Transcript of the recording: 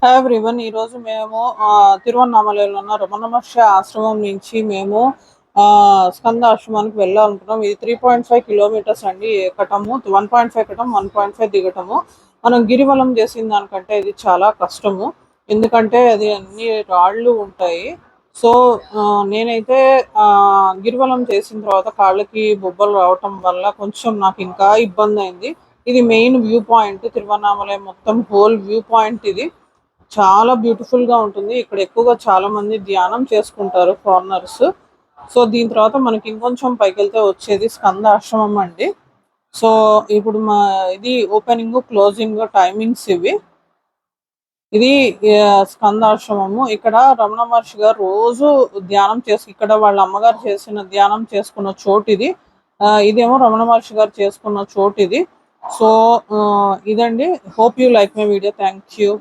Hi everyone. ఈరోజు మేము తిరువన్నామలలో ఉన్న రమణ మహర్షి ఆశ్రమం నుంచి మేము స్కంద ఆశ్రమానికి వెళ్ళాలనుకున్నాం. ఇది 3.5 కిలోమీటర్స్ అండి ఎక్కటము, 1.5 ఎక్కటం, 1.5 దిగటము. మనం గిరివలం చేసిన దానికంటే ఇది చాలా కష్టము, ఎందుకంటే అది అన్ని రాళ్ళు ఉంటాయి. సో నేనైతే గిరివలం చేసిన తర్వాత కాళ్ళకి బొబ్బలు రావటం వల్ల కొంచెం నాకు ఇంకా ఇబ్బంది అయింది. ఇది మెయిన్ వ్యూ పాయింట్, తిరువన్నామలై మొత్తం హోల్ వ్యూ పాయింట్ ఇది చాలా బ్యూటిఫుల్ గా ఉంటుంది. ఇక్కడ ఎక్కువగా చాలా మంది ధ్యానం చేసుకుంటారు ఫారినర్స్. సో దీని తర్వాత మనకి ఇంకొంచెం పైకి వెళ్తే వచ్చేది స్కంద ఆశ్రమం అండి. సో ఇప్పుడు ఇది ఓపెనింగ్ క్లోజింగ్ టైమింగ్స్ ఇవి. ఇది స్కందాశ్రమము. ఇక్కడ రమణ మహర్షి గారు రోజు ధ్యానం ఇక్కడ వాళ్ళ అమ్మగారు చేసిన ధ్యానం చేసుకున్న చోటు ఇది. ఇదేమో రమణ మహర్షి గారు చేసుకున్న చోటు ఇది. సో ఇదండి. Hope you like my video. Thank you.